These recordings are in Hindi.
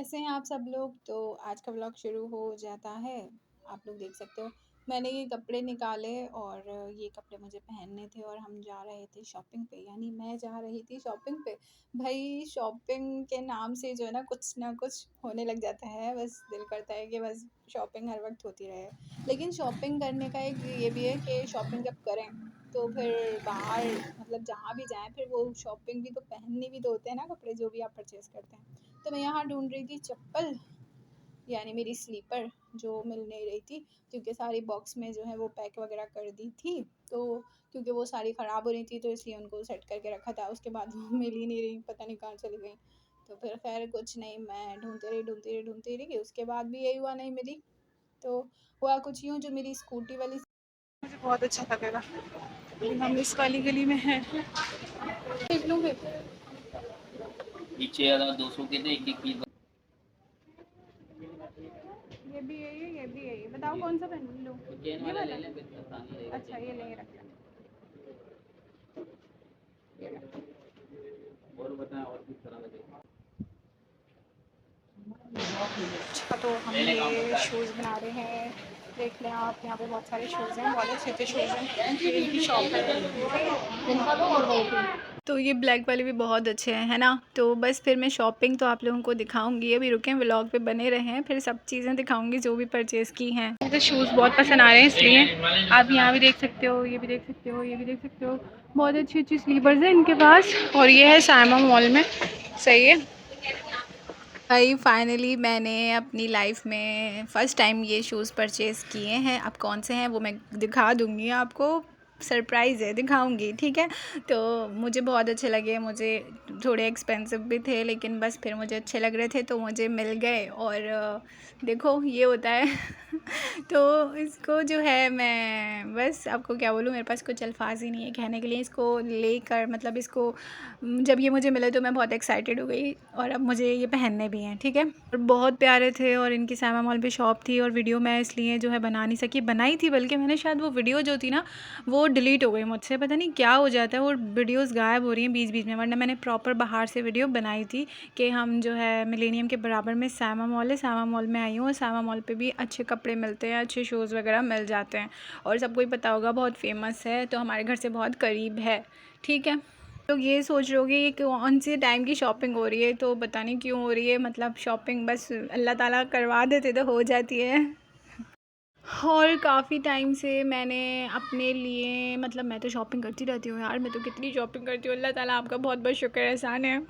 कैसे हैं आप सब लोग? तो आज का व्लॉग शुरू हो जाता है। आप लोग देख सकते हो मैंने ये कपड़े निकाले और ये कपड़े मुझे पहनने थे और हम जा रहे थे शॉपिंग पे, यानी मैं जा रही थी शॉपिंग पे। भाई शॉपिंग के नाम से जो है ना कुछ होने लग जाता है, बस दिल करता है कि बस शॉपिंग हर वक्त होती रहे। लेकिन शॉपिंग करने का एक ये भी है कि शॉपिंग जब करें तो फिर बाहर मतलब जहाँ भी जाएँ फिर वो शॉपिंग भी तो पहननी भी तो होते हैं ना कपड़े जो भी आप परचेज़ करते हैं। तो मैं यहाँ ढूँढ रही थी चप्पल, यानी मेरी स्लीपर जो मिल नहीं रही थी क्योंकि सारी बॉक्स में जो है वो पैक वगैरह कर दी थी। तो क्योंकि वो सारी ख़राब हो रही थी तो इसलिए उनको सेट करके रखा था। उसके बाद वो मिल ही नहीं रही, पता नहीं कहाँ चली गई। तो फिर ख़ैर कुछ नहीं, मैं ढूँढती रही, उसके बाद भी यही हुआ, नहीं मिली। तो हुआ कुछ यूँ, जो मेरी स्कूटी वाली मुझे बहुत अच्छा लगेगा, लेकिन हम इस वाली गली में हैं। देख लूँ फिर। पीछे अगर 200 के थे, एक पीस ये भी यही है, ये भी यही है। बताओ कौन सा पहन लूँ? चेन ये वाला ले वाला? लें, फिर आसान रहेगा। अच्छा ये लेंगे, रख लें। और बताएं, और किस तरह लगेगा? अच्छा तो हम ये शूज़ बना रहे हैं। देख लें आप, यहाँ पे बहुत सारे शूज़ हैं, बहुत अच्छे अच्छे शूज़ हैं। ये इनकी शॉप है। तो ये ब्लैक वाले भी बहुत अच्छे हैं, है ना? तो बस फिर मैं शॉपिंग तो आप लोगों को दिखाऊंगी, अभी रुकें, व्लॉग पे बने रहें, फिर सब चीज़ें दिखाऊंगी जो भी परचेज़ की हैं। मुझे शूज़ बहुत पसंद आ रहे हैं, इसलिए आप यहाँ भी देख सकते हो, ये भी देख सकते हो, ये भी देख सकते हो। बहुत अच्छी अच्छी स्लीपर्स हैं इनके पास, और ये है सायमा मॉल में। सही है भाई, फाइनली मैंने अपनी लाइफ में फ़र्स्ट टाइम ये शूज़ परचेज़ किए हैं। अब कौन से हैं वो मैं दिखा दूँगी आपको, सरप्राइज़ है, दिखाऊँगी, ठीक है? तो मुझे बहुत अच्छे लगे, मुझे थोड़े एक्सपेंसिव भी थे लेकिन बस फिर मुझे अच्छे लग रहे थे तो मुझे मिल गए। और देखो ये होता है तो इसको जो है, मैं बस आपको क्या बोलूँ, मेरे पास कुछ अल्फाज ही नहीं है कहने के लिए। इसको लेकर मतलब इसको जब ये मुझे मिले तो मैं बहुत एक्साइटेड हो गई, और अब मुझे ये पहनने भी हैं, ठीक है? और बहुत प्यारे थे, और इनकी सायमा मॉल पे शॉप थी, और वीडियो मैं इसलिए जो है बना नहीं सकी, बनाई थी बल्कि मैंने, शायद वो वीडियो जो थी ना वो डिलीट हो गई मुझसे, पता नहीं क्या हो जाता है, वो वीडियोज़ गायब हो रही हैं बीच बीच में, वरना मैंने प्रॉपर बाहर से वीडियो बनाई थी कि हम जो है मिलेनियम के बराबर में सायमा मॉल है, सायमा मॉल में आई हूँ, और सायमा मॉल पे भी अच्छे कपड़े मिलते हैं, अच्छे शूज़ वगैरह मिल जाते हैं, और सबको ही पता होगा बहुत फेमस है, तो हमारे घर से बहुत करीब है, ठीक है? लोग ये सोच रहे होगे ये कौन से टाइम की शॉपिंग हो रही है, तो पता नहीं क्यों हो रही है, मतलब शॉपिंग बस अल्लाह ताला करवा देते तो हो जाती है। और काफ़ी टाइम से मैंने अपने लिए, मतलब मैं तो शॉपिंग करती रहती हूँ यार, मैं तो कितनी शॉपिंग करती हूँ, अल्लाह ताला आपका बहुत बहुत शुक्र एहसान है।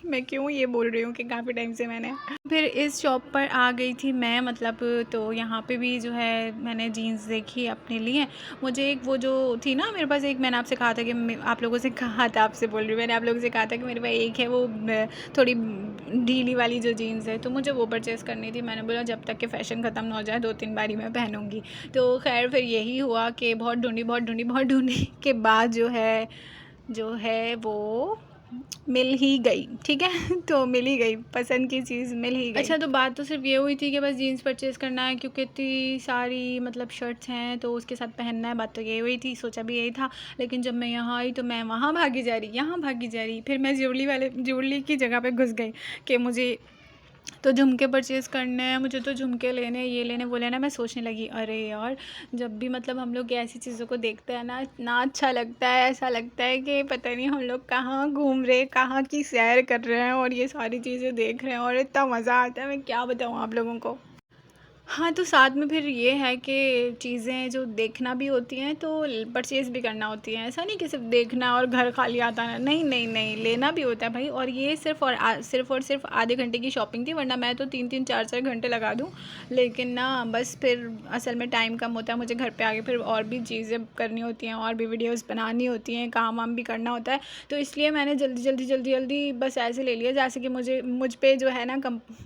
मैं क्यों ये बोल रही हूँ कि काफ़ी टाइम से मैंने फिर इस शॉप पर आ गई थी मैं, मतलब तो यहाँ पे भी जो है मैंने जीन्स देखी अपने लिए। मुझे एक वो जो थी ना मेरे पास, एक मैंने आपसे कहा था कि आप लोगों से कहा था, आपसे बोल रही हूँ, मैंने आप लोगों से कहा था कि मेरे पास एक है वो थोड़ी ढीली वाली जो जीन्स है, तो मुझे वो परचेज़ करनी थी। मैंने बोला जब तक कि फ़ैशन ख़त्म ना हो जाए 2-3 बारी मैं पहनूँगी। तो खैर फिर यही हुआ कि बहुत ढूँढी के बाद जो है वो मिल ही गई, ठीक है? तो मिल ही गई, पसंद की चीज़ मिल ही गई। अच्छा तो बात तो सिर्फ ये हुई थी कि बस जीन्स परचेज़ करना है, क्योंकि इतनी सारी मतलब शर्ट्स हैं तो उसके साथ पहनना है, बात तो ये हुई थी, सोचा भी यही था। लेकिन जब मैं यहाँ आई तो मैं वहाँ भागी जा रही, यहाँ भागी जा रही, फिर मैं ज्वेलरी की जगह पे घुस गई कि मुझे तो झुमके परचेज़ करने हैं, मुझे तो झुमके लेने, ये लेने, वो लेना। मैं सोचने लगी अरे यार, जब भी मतलब हम लोग ऐसी चीज़ों को देखते हैं ना, इतना अच्छा लगता है, ऐसा लगता है कि पता नहीं हम लोग कहाँ घूम रहे, कहाँ की सैर कर रहे हैं, और ये सारी चीज़ें देख रहे हैं, और इतना मज़ा आता है, मैं क्या बताऊँ आप लोगों को। हाँ, तो साथ में फिर ये है कि चीज़ें जो देखना भी होती हैं तो परचेज़ भी करना होती हैं। ऐसा नहीं कि सिर्फ़ देखना और घर खाली आता है, नहीं, नहीं, नहीं, लेना भी होता है भाई। और ये सिर्फ़ आधे घंटे की शॉपिंग थी, वरना मैं तो 3-3 4-4 घंटे लगा दूँ। लेकिन ना बस फिर असल में टाइम कम होता है, मुझे घर पे आके फिर और भी चीज़ें करनी होती हैं, और भी वीडियोज़ बनानी होती हैं, काम-वाम भी करना होता है। तो इसलिए मैंने जल्दी बस ऐसे ले लिया जैसे कि मुझ पे जो है ना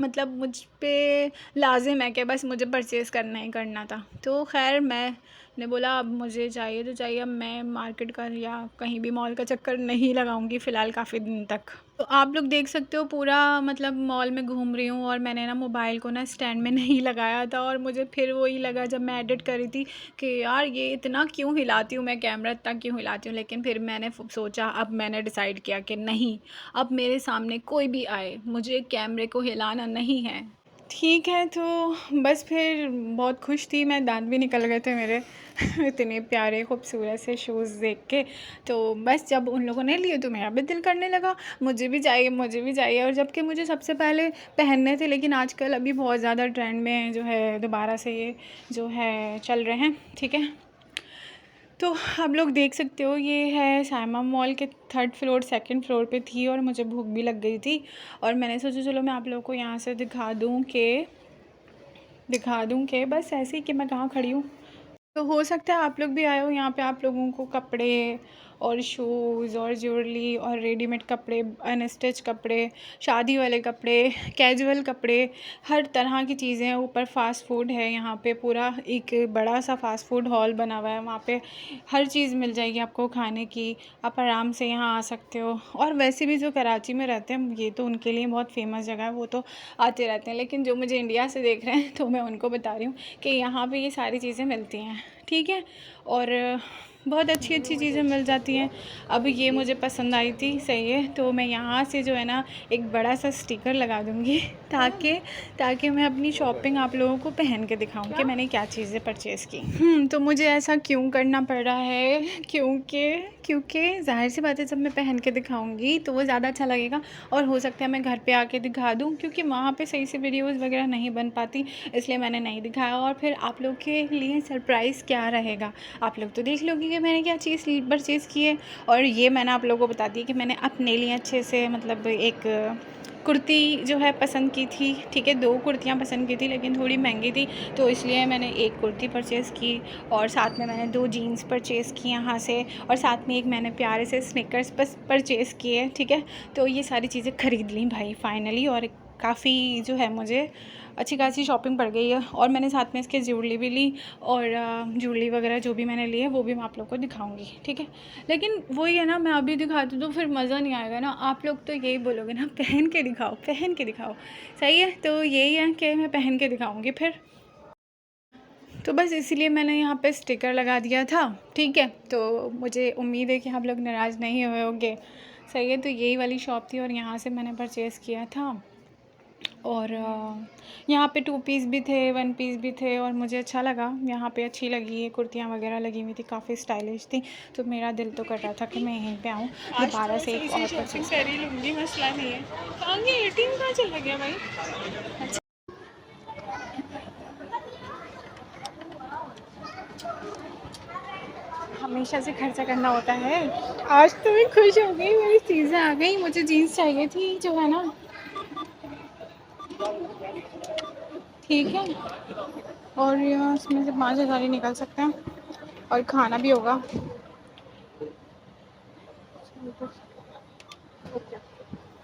मतलब मुझ पे लाज़िम है कि बस मुझे परचेज़ करना ही करना था। तो खैर मैंने बोला अब मुझे चाहिए तो चाहिए, अब मैं मार्केट का या कहीं भी मॉल का चक्कर नहीं लगाऊंगी फ़िलहाल काफ़ी दिन तक। तो आप लोग देख सकते हो पूरा मतलब मॉल में घूम रही हूँ और मैंने ना मोबाइल को ना स्टैंड में नहीं लगाया था और मुझे फिर वही लगा जब मैं एडिट करी थी कि यार ये इतना क्यों हिलाती हूँ मैं, कैमरा इतना क्यों हिलाती हूँ। लेकिन फिर मैंने सोचा, अब मैंने डिसाइड किया कि नहीं, अब मेरे सामने कोई भी आए मुझे कैमरे को हिलाना नहीं है। ठीक है, तो बस फिर बहुत खुश थी मैं, दांत भी निकल गए थे मेरे इतने प्यारे खूबसूरत से शूज़ देख के। तो बस जब उन लोगों ने लिए तो मेरा भी दिल करने लगा मुझे भी चाहिए, मुझे भी चाहिए। और जबकि मुझे सबसे पहले पहनने थे, लेकिन आजकल अभी बहुत ज़्यादा ट्रेंड में जो है दोबारा से ये जो है चल रहे हैं, ठीक है। तो आप लोग देख सकते हो ये है सायमा मॉल के 3rd फ्लोर 2nd फ्लोर पे थी और मुझे भूख भी लग गई थी और मैंने सोचा चलो मैं आप लोगों को यहाँ से दिखा दूँ कि बस ऐसे ही कि मैं कहाँ खड़ी हूँ। तो हो सकता है आप लोग भी आए हो यहाँ पे, आप लोगों को कपड़े और शूज़ और ज्वेलरी और रेडीमेड कपड़े, अनस्टिच कपड़े, शादी वाले कपड़े, कैजुअल कपड़े, हर तरह की चीज़ें हैं। ऊपर फ़ास्ट फूड है यहाँ पे, पूरा एक बड़ा सा फ़ास्ट फूड हॉल बना हुआ है, वहाँ पे हर चीज़ मिल जाएगी आपको खाने की। आप आराम से यहाँ आ सकते हो। और वैसे भी जो कराची में रहते हैं ये तो उनके लिए बहुत फेमस जगह है, वो तो आते रहते हैं। लेकिन जो मुझे इंडिया से देख रहे हैं तो मैं उनको बता रही हूँ कि यहाँ पे ये सारी चीज़ें मिलती हैं, ठीक है। और बहुत अच्छी अच्छी चीज़ें मिल जाती हैं। अब ये मुझे पसंद आई थी, सही है, तो मैं यहाँ से जो है ना एक बड़ा सा स्टिकर लगा दूँगी ताकि मैं अपनी शॉपिंग आप लोगों को पहन के दिखाऊँ कि मैंने क्या चीज़ें परचेज़ की। तो मुझे ऐसा क्यों करना पड़ रहा है, क्योंकि ज़ाहिर सी बात है जब मैं पहन के दिखाऊँगी तो वो ज़्यादा अच्छा लगेगा और हो सकता है मैं घर पे आके दिखा दूँ, क्योंकि वहाँ पे सही से वीडियोज़ वगैरह नहीं बन पाती, इसलिए मैंने नहीं दिखाया। और फिर आप लोग के लिए सरप्राइज़ क्या रहेगा, आप लोग तो देख लोगे कि मैंने क्या चीज़ परचेज़ की है। और ये मैंने आप लोगों को बता दी कि मैंने अपने लिए अच्छे से मतलब एक कुर्ती जो है पसंद की थी, ठीक है। 2 कुर्तियाँ पसंद की थी लेकिन थोड़ी महंगी थी, तो इसलिए मैंने एक कुर्ती परचेज़ की और साथ में मैंने 2 जीन्स परचेज़ की यहाँ से, और साथ में एक मैंने प्यारे से स्निकर्स परचेज़ किए, ठीक है। तो ये सारी चीज़ें ख़रीद ली भाई फाइनली, और काफ़ी जो है मुझे अच्छी खासी शॉपिंग पड़ गई है। और मैंने साथ में इसके ज्वेलरी भी ली, और ज्वेलरी वगैरह जो भी मैंने ली है वो भी मैं आप लोग को दिखाऊंगी, ठीक है। लेकिन वही है ना, मैं अभी दिखाती हूँ तो फिर मज़ा नहीं आएगा ना, आप लोग तो यही बोलोगे ना पहन के दिखाओ, पहन के दिखाओ, सही है। तो यही है कि मैं पहन के दिखाऊंगी फिर। तो बस इसीलिए मैंने यहाँ पे स्टिकर लगा दिया था, ठीक है। तो मुझे उम्मीद है कि आप लोग नाराज़ नहीं हुए होंगे, सही है। तो यही वाली शॉप थी और यहाँ से मैंने परचेज़ किया था। और यहाँ पे 2 पीस भी थे, 1 पीस भी थे, और मुझे अच्छा लगा, यहाँ पे अच्छी लगी, ये कुर्तियाँ वगैरह लगी हुई थी, काफ़ी स्टाइलिश थी। तो मेरा दिल तो कर रहा था कि मैं यहीं पे आऊँ दोबारा से एक और परचेज़ कर ही लूँगी, मसला नहीं है। कहाँ गया ATM, कहाँ चला गया भाई? अच्छा, हमेशा से खर्चा करना होता है। आज तो मैं खुश हो गई, मेरी चीज़ें आ गई। मुझे जीन्स चाहिए थी जो है ना, ठीक है। और इसमें से 5,000 ही निकल सकते हैं और खाना भी होगा।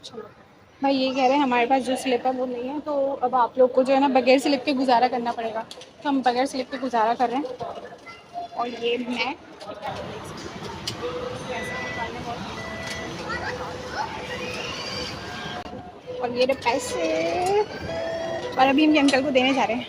चलो भाई, ये कह रहे हैं हमारे पास जो स्लिप है वो नहीं है, तो अब आप लोग को जो है ना बगैर स्लिप के गुजारा करना पड़ेगा। तो हम बगैर स्लिप के गुजारा कर रहे हैं। और ये मैं और ये पैसे, और अभी हम ये अंकल को देने जा रहे हैं,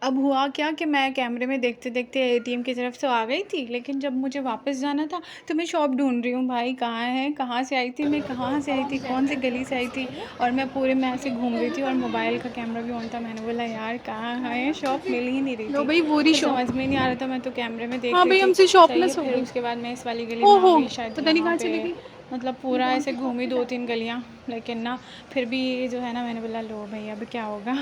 अब हुआ क्या कि मैं कैमरे में देखते देखते ATM की तरफ से आ गई थी, लेकिन जब मुझे वापस जाना था तो मैं शॉप ढूंढ रही हूँ भाई, कहाँ है, कहाँ से आई थी मैं, कहाँ से आई थी, कौन सी गली से आई थी। और मैं पूरे में ऐसे घूम रही थी और मोबाइल का कैमरा भी ऑन था। मैंने बोला यार कहाँ है शॉप, मिल ही नहीं रही थी भाई, पूरी समझ में नहीं आ रहा था, मैं तो कैमरे में देख रही थी। हमसे शॉप में फिर उसके बाद मैं इस वाली गली में आ गई, शायद पता नहीं कहाँ चली गई, मतलब पूरा ऐसे घूमी 2-3 गलियाँ, लेकिन ना फिर भी जो है ना मैंने बोला लो भाई अब क्या होगा।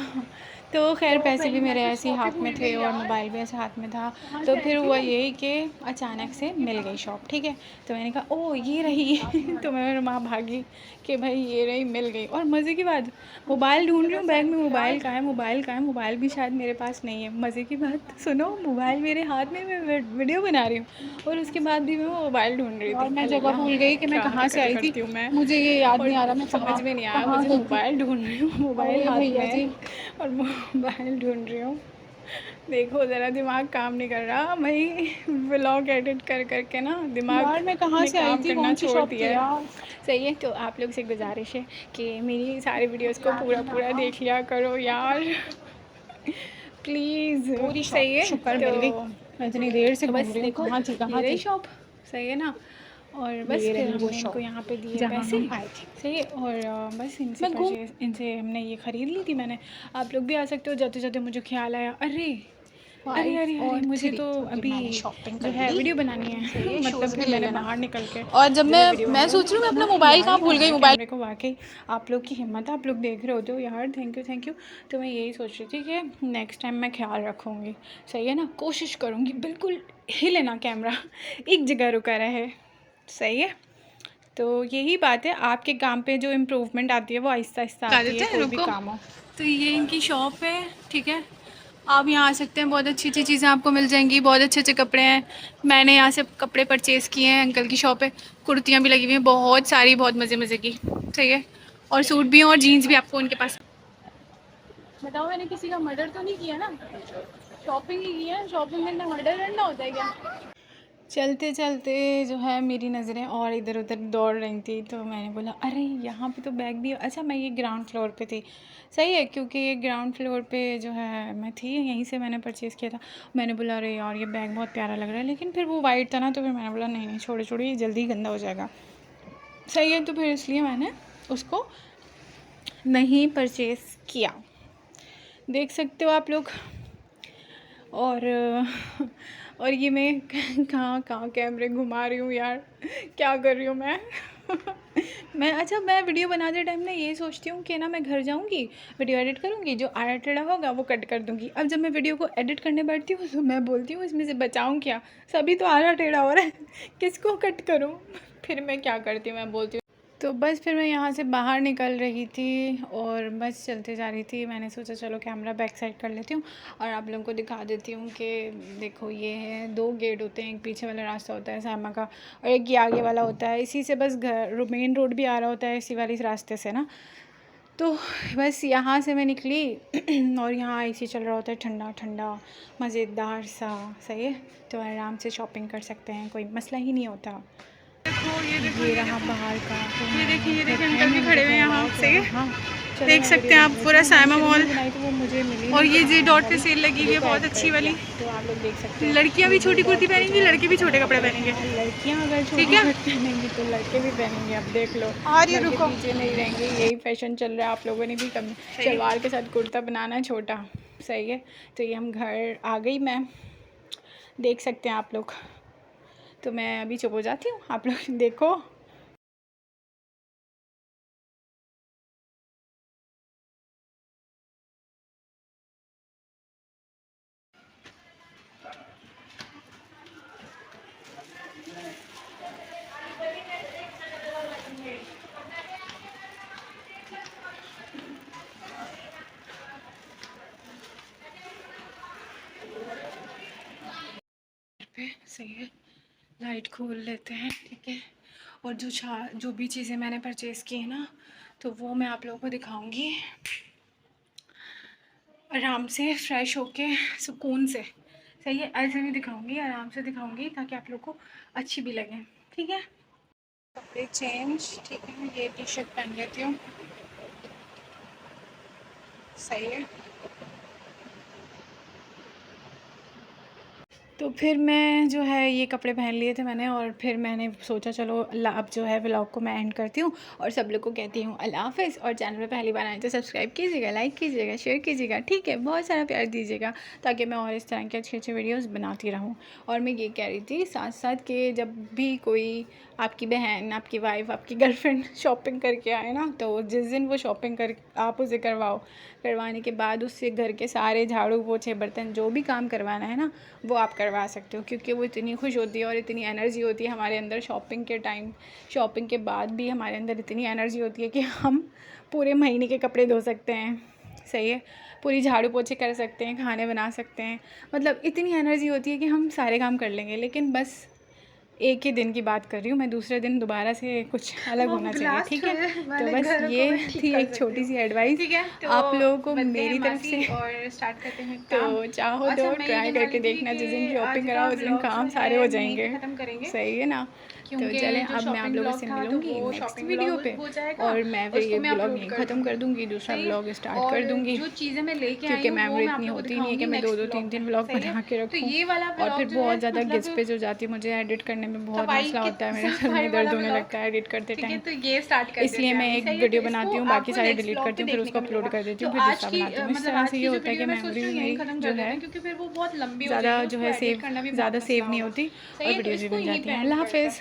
तो खैर पैसे भी मेरे ऐसे ही हाथ में थे और मोबाइल भी ऐसे हाथ में था। तो फिर हुआ यही कि अचानक से मिल गई शॉप, ठीक है। तो मैंने कहा ओ ये रही तो मैं माँ भागी कि भाई ये रही, मिल गई। और मज़े की बात, मोबाइल ढूंढ रही हूँ बैग में, मोबाइल कहाँ है, मोबाइल भी शायद मेरे पास नहीं है। मज़े की बात सुनो, मोबाइल मेरे हाथ में, मैं वीडियो बना रही हूँ और उसके बाद भी मैं मोबाइल ढूंढ रही थी। और मैं जगह भूल गई कि मैं कहाँ से आई थी, मुझे ये याद नहीं आ रहा मैं समझ में नहीं आया, मुझे मोबाइल ढूंढ रही हूँ, मोबाइल हाथ में और मोबाइल ढूंढ रही हूँ। देखो ज़रा दिमाग काम नहीं कर रहा भाई, व्लॉग एडिट कर करके ना दिमाग यार मैं कहाँ से आई काम थी, करना कौन सी छोड़ शॉप थी दिया है। यार? सही है, तो आप लोग से एक गुजारिश है कि मेरी सारी वीडियोस को पूरा पूरा देख लिया करो यार, प्लीज़। पूरी सही शॉप है, शुक्र तो मिल गई। मैं इतनी देर से घूम बस रही हूँ, देखो कहाँ थी ये कहाँ रही थी? शॉप, सही है ना। और बस ये फिर रही वो हमने इनको शॉप यहाँ पे दिए जहाँ पैसे, हम आए थे। सही है। और बस इनसे मैं घूम परचेज, इनसे हमने ये ख़रीद ली थी मैंने। आप लोग भी आ सकते हो। जाते जाते मुझे ख्याल आया, अरे अरे 5 अरे अरे और मुझे 3 तो तो फिर अभी मैंने शॉपिंग जो कर है ली। वीडियो बनानी सही है है, मतलब शूज़ भी फिर ले मैंने लेना। बाहर निकल के और जब जो है वीडियो मैं बनाऊँ। सोच रही हूँ मैं अपना इतना मोबाइल कहाँ याद भूल आ गई, रहा मोबाइल। कैमरे को, वाकई आप लोग की हिम्मत है, आप लोग देख रहे होते हो यार, थैंक यू थैंक यू। तो मैं यही सोच रही थी कि नेक्स्ट टाइम मैं ख्याल रखूँगी, सही है ना, कोशिश करूँगी बिल्कुल हिले ना कैमरा, एक जगह रुका रहे, सही है। तो यही बात है, आपके काम पे जो इम्प्रूवमेंट आती है वो आहिस्ता आहिस्ता आती है, कोई भी काम हो। तो ये इनकी शॉप है, ठीक है, आप यहाँ आ सकते हैं, बहुत अच्छी अच्छी चीज़ें आपको मिल जाएंगी, बहुत अच्छे अच्छे कपड़े हैं। मैंने यहाँ से कपड़े परचेज़ किए हैं, अंकल की शॉप है, कुर्तियाँ भी लगी हुई हैं बहुत सारी, बहुत मज़े मज़े की, सही है। और सूट भी हैं और जीन्स भी आपको उनके पास। बताओ मैंने किसी का मर्डर तो नहीं किया ना, शॉपिंग ही की है, शॉपिंग में ना मर्डर करना होता है क्या। चलते चलते जो है मेरी नज़रें और इधर उधर दौड़ रही थी, तो मैंने बोला अरे यहाँ पे तो बैग भी, अच्छा मैं ये ग्राउंड फ्लोर पे थी, सही है, क्योंकि ये ग्राउंड फ्लोर पे जो है मैं थी, यहीं से मैंने परचेज़ किया था। मैंने बोला अरे यार ये बैग बहुत प्यारा लग रहा है, लेकिन फिर वो वाइट था ना, तो फिर मैंने बोला नहीं नहीं छोड़ो छोड़ो, ये जल्दी गंदा हो जाएगा, सही है। तो फिर इसलिए मैंने उसको नहीं परचेज़ किया, देख सकते हो आप लोग। और और ये मैं कहाँ कहाँ कैमरे घुमा रही हूँ यार, क्या कर रही हूँ मैं मैं, अच्छा मैं वीडियो बनाते टाइम ना ये सोचती हूँ कि ना मैं घर जाऊँगी, वीडियो एडिट करूँगी, जो आड़ा टेढ़ा होगा वो कट कर दूँगी। अब जब मैं वीडियो को एडिट करने बैठती हूँ तो मैं बोलती हूँ इसमें से बचाऊँ क्या, सभी तो आड़ा टेढ़ा हो रहा है किसको कट करूँ फिर मैं क्या करती हूँ, मैं बोलती हूँ। तो बस फिर मैं यहाँ से बाहर निकल रही थी और बस चलते जा रही थी। मैंने सोचा चलो कैमरा बैक साइड कर लेती हूँ और आप लोगों को दिखा देती हूँ कि देखो ये है, 2 गेट होते हैं, एक पीछे वाला रास्ता होता है सामा का और एक ये आगे वाला होता है। इसी से बस घर मेन रोड भी आ रहा होता है इसी वाली रास्ते से ना। तो बस यहाँ से मैं निकली और यहाँ एसी चल रहा होता है, ठंडा ठंडा मज़ेदार सा, सही है। तो आराम से शॉपिंग कर सकते हैं, कोई मसला ही नहीं होता। देखो ये रहा बाहर का, तो ये देखिए अंकल भी खड़े हुए हैं यहाँ, सही है। हाँ देख सकते हैं आप पूरा साइमा मॉल, तो वो मुझे मिली और ये जी डॉट पे सेल लगी हुई है बहुत अच्छी वाली, तो आप लोग देख सकते हैं। लड़कियाँ भी छोटी कुर्ती पहनेंगी, लड़के भी छोटे कपड़े पहनेंगे। लड़कियाँ अगर छोटी पहनेंगी तो लड़के भी पहनेंगे, अब देख लो, रुको पीछे नहीं रहेंगे, यही फैशन चल रहा है। आप लोगों ने भी कम सलवार के साथ कुर्ता बनाना है छोटा, सही है। तो ये हम घर आ गई मैं, देख सकते हैं आप लोग। तो मैं अभी चुप हो जाती हूँ, आप लोग देखो। पे सही है, लाइट खोल लेते हैं, ठीक है। और जो भी चीज़ें मैंने परचेज़ की है ना, तो वो मैं आप लोगों को दिखाऊंगी आराम से, फ्रेश होके सुकून से, सही है। ऐसे नहीं दिखाऊंगी, आराम से दिखाऊंगी ताकि आप लोग को अच्छी भी लगे, ठीक है। कपड़े चेंज, ठीक है, ये टी शर्ट पहन लेती हूँ, सही है। तो फिर मैं जो है ये कपड़े पहन लिए थे मैंने, और फिर मैंने सोचा चलो अब जो है व्लॉग को मैं एंड करती हूँ और सब लोग को कहती हूँ अल्लाह हाफ़िज़। और चैनल पे पहली बार आए तो सब्सक्राइब कीजिएगा, लाइक कीजिएगा, शेयर कीजिएगा, ठीक है, बहुत सारा प्यार दीजिएगा ताकि मैं और इस तरह के अच्छे अच्छे वीडियोज़ बनाती रहूँ। और मैं ये कह रही थी साथ साथ कि जब भी कोई आपकी बहन, आपकी वाइफ, आपकी गर्लफ्रेंड शॉपिंग करके आए ना, तो जिस दिन वो शॉपिंग कर आप उसे करवाने के बाद उससे घर के सारे झाड़ू पोछे बर्तन जो भी काम करवाना है ना, वो आप करवा सकते हो, क्योंकि वो इतनी खुश होती है और इतनी एनर्जी होती है हमारे अंदर शॉपिंग के टाइम। शॉपिंग के बाद भी हमारे अंदर इतनी एनर्जी होती है कि हम पूरे महीने के कपड़े धो सकते हैं, सही है, पूरी झाड़ू पोछे कर सकते हैं, खाने बना सकते हैं, मतलब इतनी एनर्जी होती है कि हम सारे काम कर लेंगे। लेकिन बस एक ही दिन की बात कर रही हूँ मैं, दूसरे दिन दोबारा से कुछ अलग होना चाहिए, ठीक है। तो बस ये थी एक छोटी सी एडवाइस आप लोगों को मेरी तरफ से। और स्टार्ट करते हैं तो चाहो तो ट्राई करके देखना, जिस दिन शॉपिंग कराओ उस दिन काम सारे हो जाएंगे, खत्म करेंगे सही है ना। तो चले अब मैं आप लोगों से मिलूंगी नेक्स्ट वीडियो पे, और मैं फिर ये ब्लॉग यहीं ख़त्म कर दूंगी, दूसरा ब्लॉग स्टार्ट कर दूंगी, जो चीज़ें मैं लेके आई क्योंकि हूँ मेमोरी इतनी होती नहीं है कि मैं 2-2 3-3 ब्लॉग बना के रखूँ। तो ये वाला और फिर बहुत ज़्यादा गिचपिच हो जाती है, मुझे एडिट करने में बहुत मसला होता है, मेरे सर में दर्द होने लगता है एडिट करते टाइम। तो ये स्टार्ट कर इसलिए मैं एक वीडियो बनाती हूँ, बाकी सारे डिलीट करती हूँ, फिर उसको अपलोड कर देती हूँ, फिर दूसरा बनाती हूँ। इस तरह से ये होता है कि मेमोरी मेरी जो है क्योंकि फिर वो बहुत लंबी ज़्यादा जो है ज़्यादा सेव नहीं होती और वीडियोज़ भी बन जाती हैं। अल्लाह हाफ़िज़।